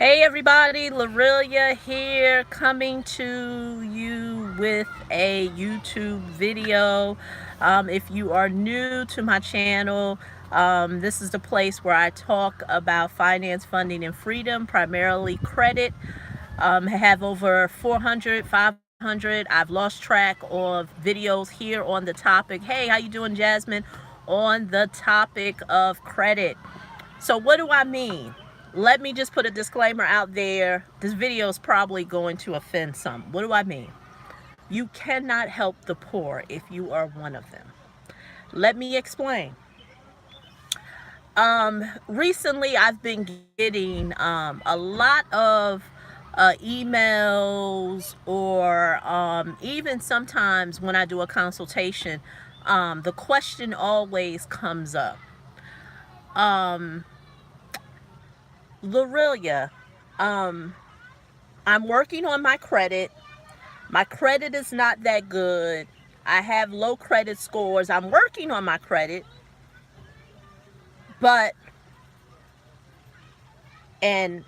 Hey everybody, Lorelia here, coming to you with a YouTube video. If you are new to my channel, this is the place where I talk about finance, funding, and freedom, primarily credit. I have over 400, 500. I've lost track of videos here on the topic. Hey, how you doing, Jasmine? On the topic of credit. So what do I mean? Let me just put a disclaimer out there. This video is probably going to offend some. What do I mean? You cannot help the poor if you are one of them. Let me explain. Recently I've been getting a lot of emails, or even sometimes when I do a consultation, the question always comes up. Lorelia, I'm working on my credit. My credit is not that good. I have low credit scores. I'm working on my credit. But, and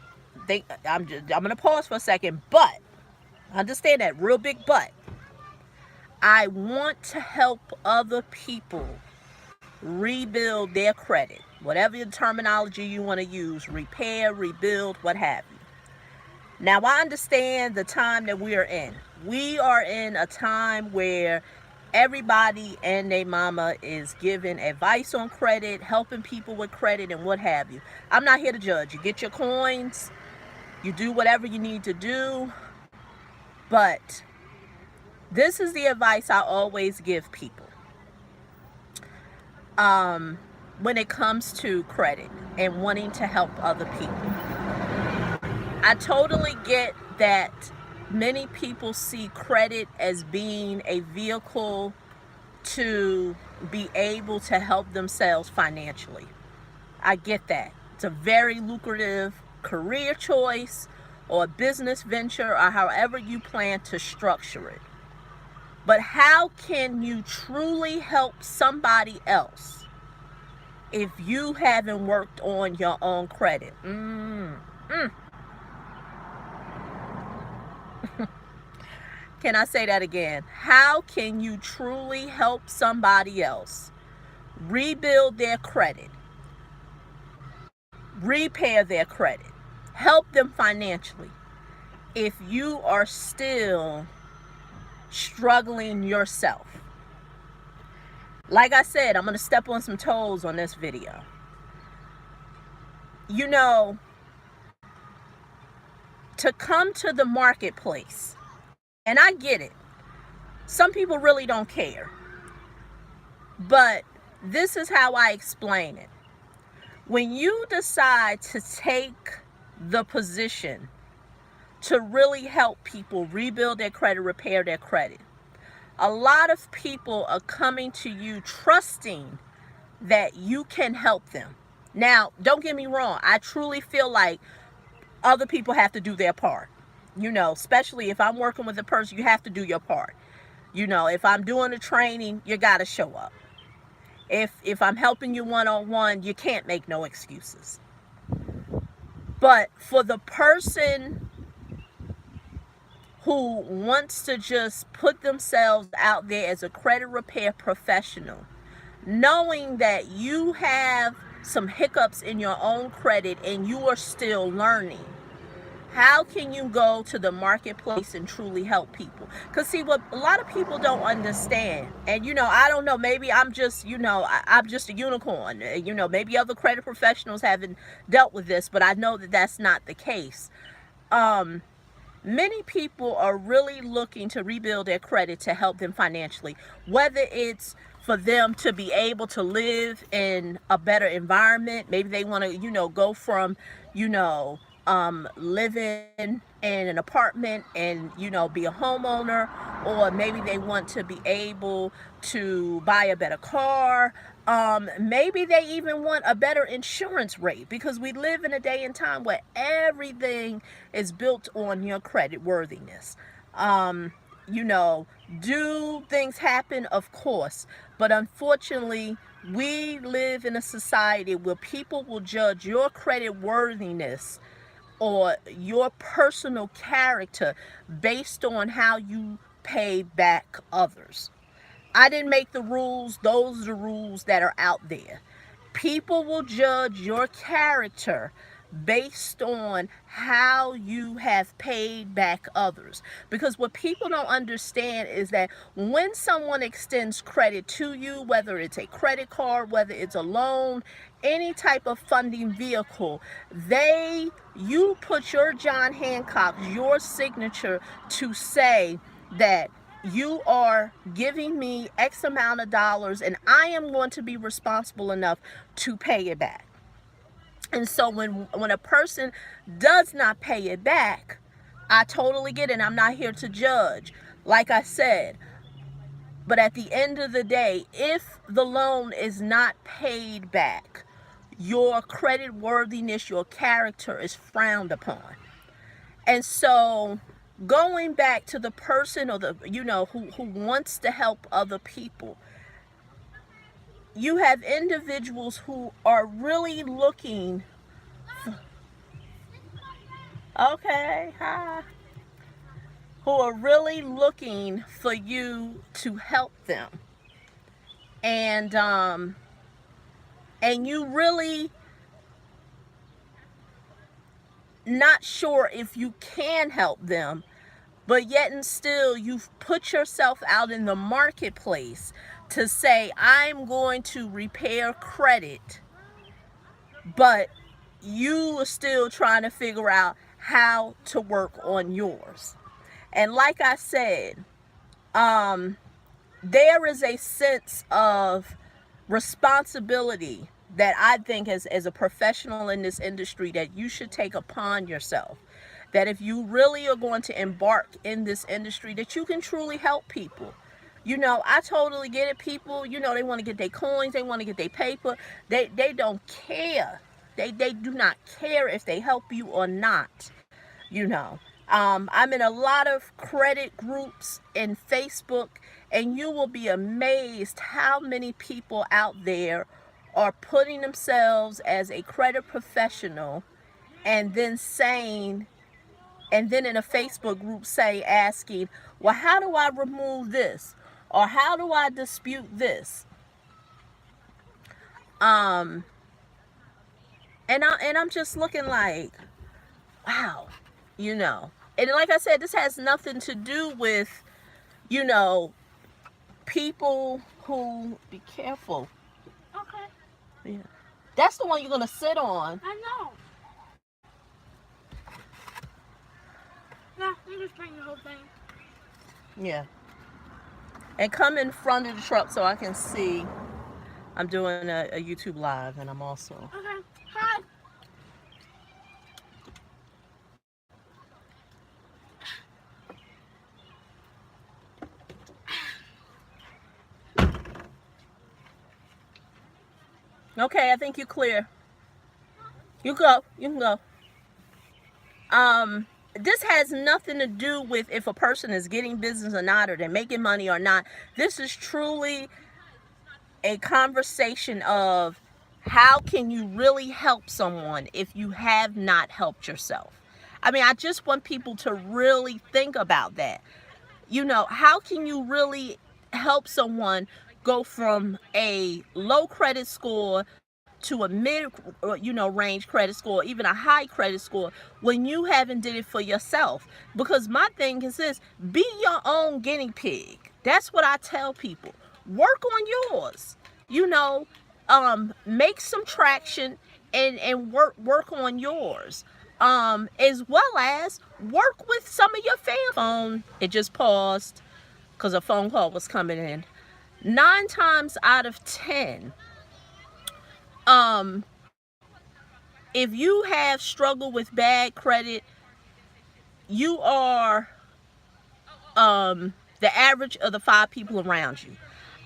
I'm going to pause for a second, but, understand that real big but. I want to help other people rebuild their credit. Whatever the terminology you want to use, repair, rebuild, what have you. Now, I understand the time that we are in. We are in a time where everybody and their mama is giving advice on credit, helping people with credit, and what have you. I'm not here to judge. You get your coins, you do whatever you need to do, but this is the advice I always give people when it comes to credit and wanting to help other people. I totally get that many people see credit as being a vehicle to be able to help themselves financially. I get that. It's a very lucrative career choice or a business venture, or however you plan to structure it. But how can you truly help somebody else if you haven't worked on your own credit? Can I say that again? How can you truly help somebody else rebuild their credit, repair their credit, help them financially, if you are still struggling yourself? Like I said, I'm going to step on some toes on this video. You know, to come to the marketplace, and I get it, some people really don't care, but this is how I explain it. When you decide to take the position to really help people rebuild their credit, repair their credit, a lot of people are coming to you trusting that you can help them. Now, don't get me wrong. I truly feel like other people have to do their part. You know, especially if I'm working with a person, you have to do your part. You know, if I'm doing a training, you got to show up. If I'm helping you one-on-one, you can't make no excuses. But for the person who wants to just put themselves out there as a credit repair professional, knowing that you have some hiccups in your own credit and you are still learning, how can you go to the marketplace and truly help people? Because see, what a lot of people don't understand, and you know, I don't know, maybe I'm just, you know, I'm just a unicorn. You know, maybe other credit professionals haven't dealt with this, but I know that that's not the case. Many people are really looking to rebuild their credit to help them financially, whether it's for them to be able to live in a better environment. Maybe they want to, you know, go from, you know, living in an apartment and, you know, be a homeowner, or maybe they want to be able to buy a better car. Maybe they even want a better insurance rate, because we live in a day and time where everything is built on your credit worthiness. You know, do things happen? Of course. But unfortunately, we live in a society where people will judge your credit worthiness or your personal character based on how you pay back others. I didn't make the rules. Those are the rules that are out there. People will judge your character based on how you have paid back others. Because what people don't understand is that when someone extends credit to you, whether it's a credit card, whether it's a loan, any type of funding vehicle, you put your John Hancock, your signature to say that you are giving me X amount of dollars and I am going to be responsible enough to pay it back. And so when a person does not pay it back, I totally get it. I'm not here to judge, like I said. But at the end of the day, if the loan is not paid back, your credit worthiness, your character is frowned upon. And so going back to the person or who wants to help other people, you have individuals who are really looking okay, hi, who are really looking for you to help them. And you really not sure if you can help them, but yet and still you've put yourself out in the marketplace to say, I'm going to repair credit, but you are still trying to figure out how to work on yours. And like I said, there is a sense of responsibility that I think as a professional in this industry that you should take upon yourself. That if you really are going to embark in this industry, that you can truly help people. I totally get it. People, they want to get their coins, they want to get their paper. They don't care. They do not care if they help you or not. I'm in a lot of credit groups in Facebook, and you will be amazed how many people out there are putting themselves as a credit professional and then in a Facebook group asking, well, how do I remove this? Or how do I dispute this? And I'm just looking like, wow, And like I said, this has nothing to do with, people who, be careful. Okay. Yeah. That's the one you're going to sit on. I know. No, I'm just bringing the whole thing. Yeah. And come in front of the truck so I can see. I'm doing a YouTube live, and I'm also. Okay. Hi. Okay, I think you're clear. You go. You can go. This has nothing to do with if a person is getting business or not, or they're making money or not. This is truly a conversation of how can you really help someone if you have not helped yourself. I mean, I just want people to really think about that. How can you really help someone go from a low credit score to a mid, range credit score, even a high credit score, when you haven't did it for yourself? Because my thing is this: be your own guinea pig. That's what I tell people. Work on yours. Make some traction and work on yours. As well as work with some of your phone. It just paused because a phone call was coming in. 9 times out of 10, if you have struggled with bad credit, you are the average of the 5 people around you.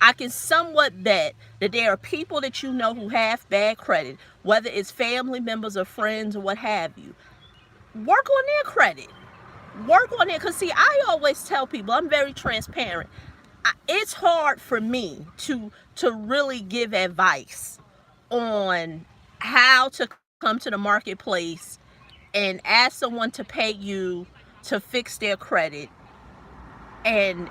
I can somewhat bet that there are people that who have bad credit, whether it's family members or friends or what have you. Work on their credit. Work on it. Because, see, I always tell people, I'm very transparent. It's hard for me to really give advice on how to come to the marketplace and ask someone to pay you to fix their credit, and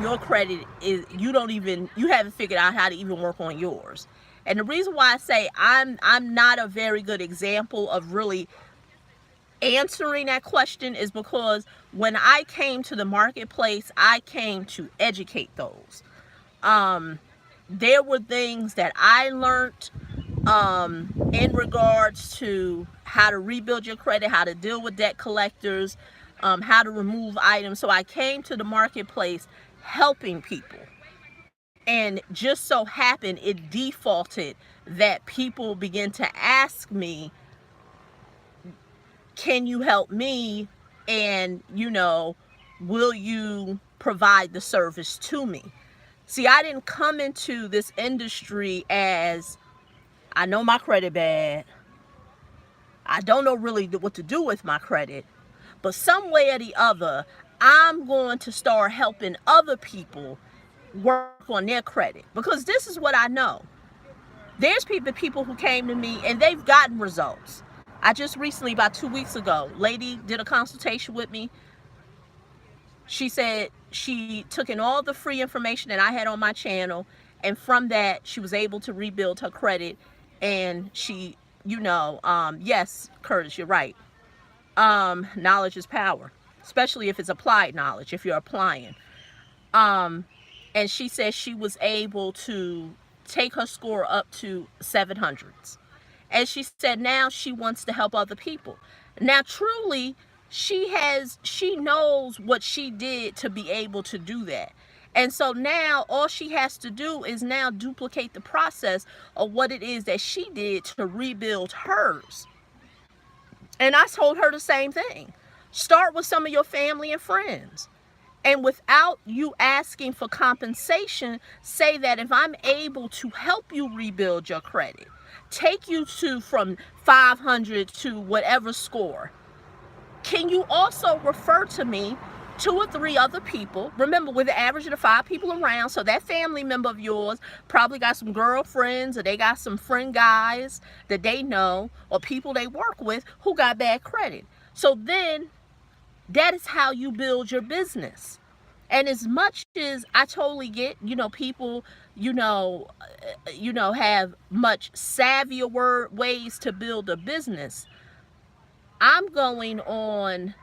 your credit is, you haven't figured out how to even work on yours. And the reason why I say I'm not a very good example of really answering that question is because when I came to the marketplace, I came to educate those. There were things that I learned in regards to how to rebuild your credit, how to deal with debt collectors, how to remove items. So I came to the marketplace helping people. And just so happened, it defaulted that people begin to ask me, can you help me? And, will you provide the service to me? See, I didn't come into this industry as, I know my credit bad. I don't know really what to do with my credit. But some way or the other, I'm going to start helping other people work on their credit. Because this is what I know. There's people who came to me and they've gotten results. I just recently, about 2 weeks ago, lady did a consultation with me. She said she took in all the free information that I had on my channel, and from that she was able to rebuild her credit. And she, yes, Curtis, you're right. Knowledge is power, especially if it's applied knowledge, if you're applying. Um, and she said she was able to take her score up to 700s. And she said now she wants to help other people. Now, truly, she knows what she did to be able to do that. And so now all she has to do is now duplicate the process of what it is that she did to rebuild hers. And I told her the same thing. Start with some of your family and friends. And without you asking for compensation, say that if I'm able to help you rebuild your credit, take you to from 500 to whatever score, can you also refer to me 2 or 3 other people? Remember, with the average of the 5 people around, so that family member of yours probably got some girlfriends, or they got some friend guys that they know, or people they work with who got bad credit. So then that is how you build your business. And as much as I totally get, people, have much savvier ways to build a business, I'm going on,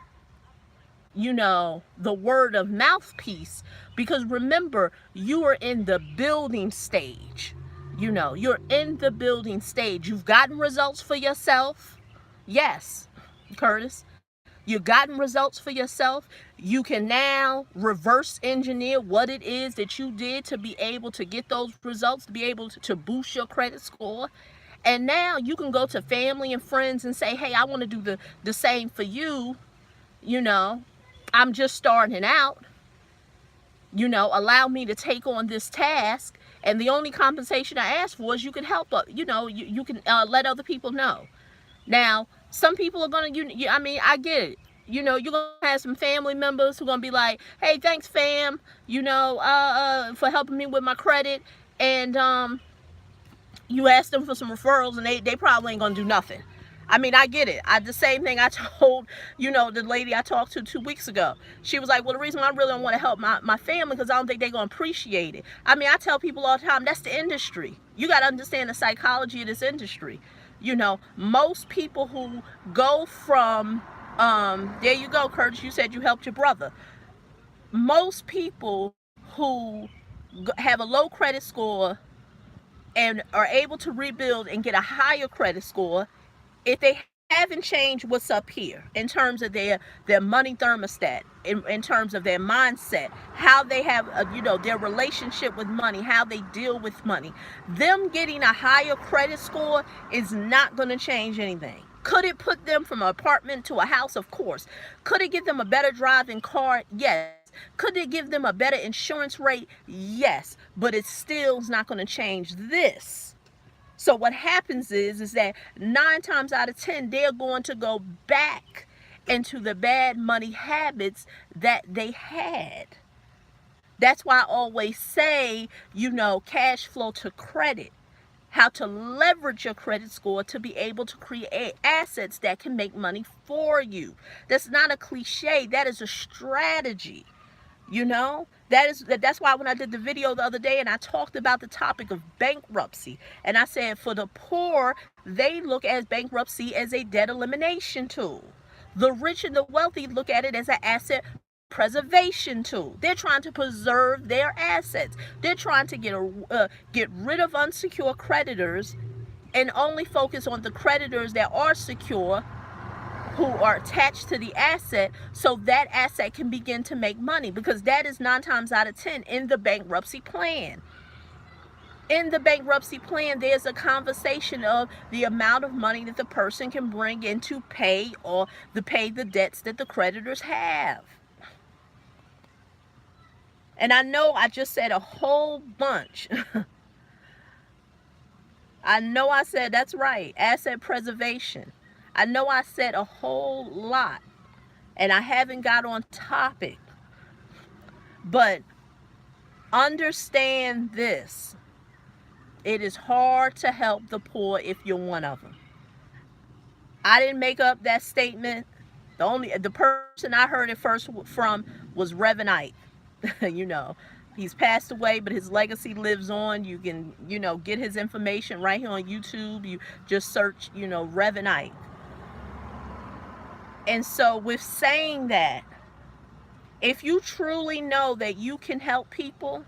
the word of mouth piece, because remember, you are in the building stage. You're in the building stage. You've gotten results for yourself. Yes, Curtis. You've gotten results for yourself. You can now reverse engineer what it is that you did to be able to get those results, to be able to boost your credit score. And now you can go to family and friends and say, hey, I want to do the same for you. I'm just starting out. Allow me to take on this task. And the only compensation I ask for is you can help, you can let other people know. Now, some people are going to, I get it. You're going to have some family members who are going to be like, hey, thanks, fam, for helping me with my credit. And you ask them for some referrals, and they probably ain't going to do nothing. I get it. The same thing I told, the lady I talked to 2 weeks ago. She was like, well, the reason I really don't want to help my family because I don't think they're going to appreciate it. I tell people all the time, that's the industry. You got to understand the psychology of this industry. Most people who go from, there you go, Curtis, you said you helped your brother. Most people who have a low credit score and are able to rebuild and get a higher credit score, if they haven't changed what's up here in terms of their money thermostat, in terms of their mindset, how they have their relationship with money, how they deal with money, them getting a higher credit score is not going to change anything. Could it put them from an apartment to a house? Of course. Could it give them a better driving car? Yes. Could it give them a better insurance rate? Yes. But it still is not going to change this. So what happens is that 9 times out of 10, they're going to go back into the bad money habits that they had. That's why I always say, cash flow to credit. how to leverage your credit score to be able to create assets that can make money for you. That's not a cliche, that is a strategy. You know, that's why when I did the video the other day and I talked about the topic of bankruptcy, and I said for the poor, they look at bankruptcy as a debt elimination tool. The rich and the wealthy look at it as an asset preservation tool. They're trying to preserve their assets. They're trying to get rid of unsecured creditors and only focus on the creditors that are secure, who are attached to the asset, so that asset can begin to make money, because that is 9 times out of 10 in the bankruptcy plan. In the bankruptcy plan, there's a conversation of the amount of money that the person can bring in to pay the debts that the creditors have. And I know I just said a whole bunch. I know I said, that's right, asset preservation. I know I said a whole lot and I haven't got on topic, but understand this. It is hard to help the poor if you're one of them. I didn't make up that statement. The person I heard it first from was Reverend Ike. You know, he's passed away, but his legacy lives on. You can, get his information right here on YouTube. You just search, Reverend Ike. And so with saying that, if you truly know that you can help people,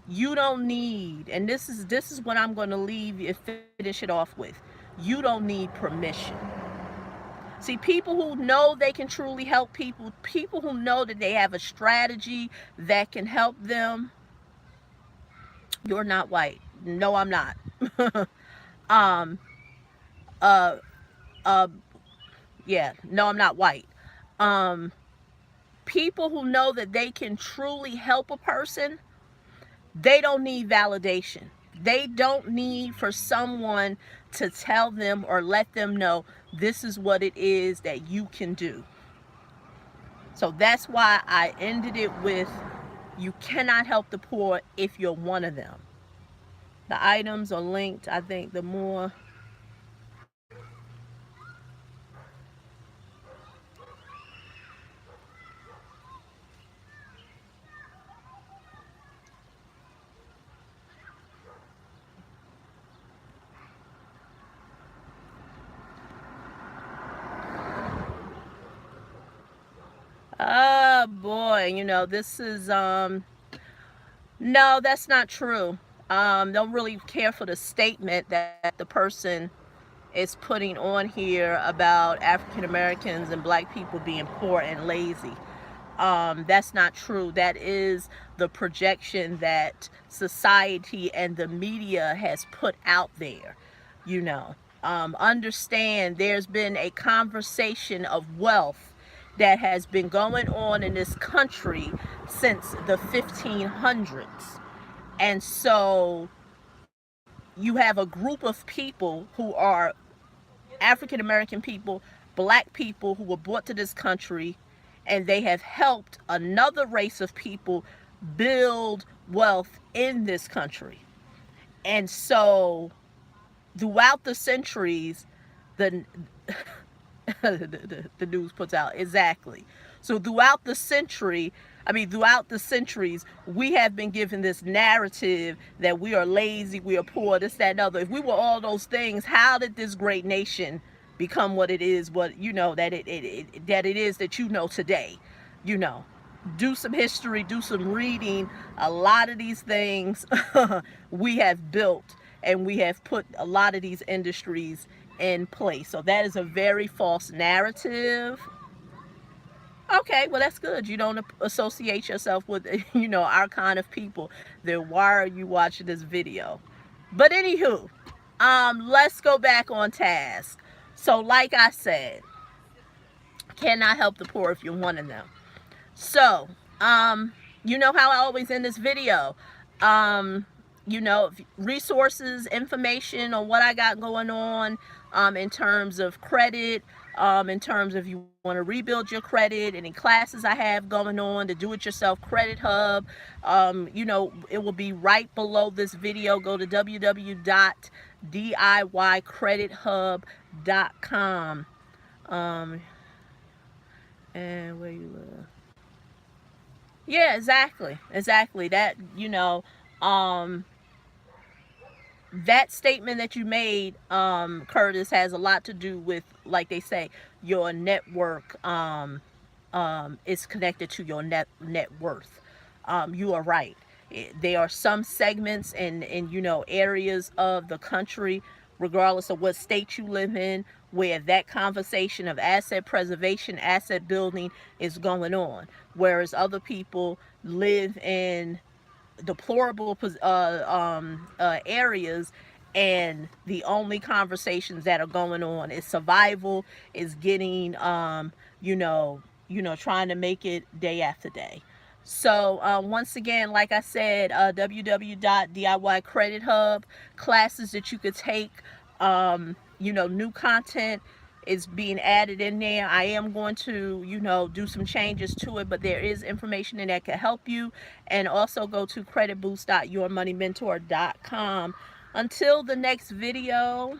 you don't need, and this is what I'm going to leave you, finish it off with. You don't need permission. See, people who know they can truly help people, people who know that they have a strategy that can help them. You're not white. No, I'm not. Yeah, no, I'm not white. People who know that they can truly help a person, they don't need validation. They don't need for someone to tell them or let them know this is what it is that you can do. So that's why I ended it with, you cannot help the poor if you're one of them. The items are linked. I think the more... Oh boy, this is no, that's not true. Don't really care for the statement that the person is putting on here about African Americans and black people being poor and lazy. That's not true. That is the projection that society and the media has put out there. Understand there's been a conversation of wealth that has been going on in this country since the 1500s. And so you have a group of people who are African American people, black people, who were brought to this country, and they have helped another race of people build wealth in this country. And so throughout the centuries, the news puts out, exactly. So throughout the centuries, we have been given this narrative that we are lazy, we are poor, this, that, and other. If we were all those things, how did this great nation become what it is, that it is that today? Do some history, do some reading. A lot of these things we have built, and we have put a lot of these industries in place. So that is a very false narrative. Okay, well, that's good. You don't associate yourself with, our kind of people. Then why are you watching this video? But anywho, let's go back on task. So like I said, cannot help the poor if you're one of them. So, you know how I always end this video. Resources, information on what I got going on, in terms of credit, in terms of you want to rebuild your credit, any classes I have going on, the do-it-yourself credit hub. It will be right below this video. Go to DIYcredithub.com. And where you live? Yeah, exactly. That, that statement that you made, Curtis, has a lot to do with, like they say, your network is connected to your net worth. You are right. There are some segments and areas of the country, regardless of what state you live in, where that conversation of asset preservation, asset building is going on, whereas other people live in deplorable areas, and the only conversations that are going on is survival, is getting trying to make it day after day. So once again, like I said, www.DIY Credit Hub, classes that you could take, new content is being added in there. I am going to, do some changes to it, but there is information in that can help you. And also go to creditboost.yourmoneymentor.com. Until the next video,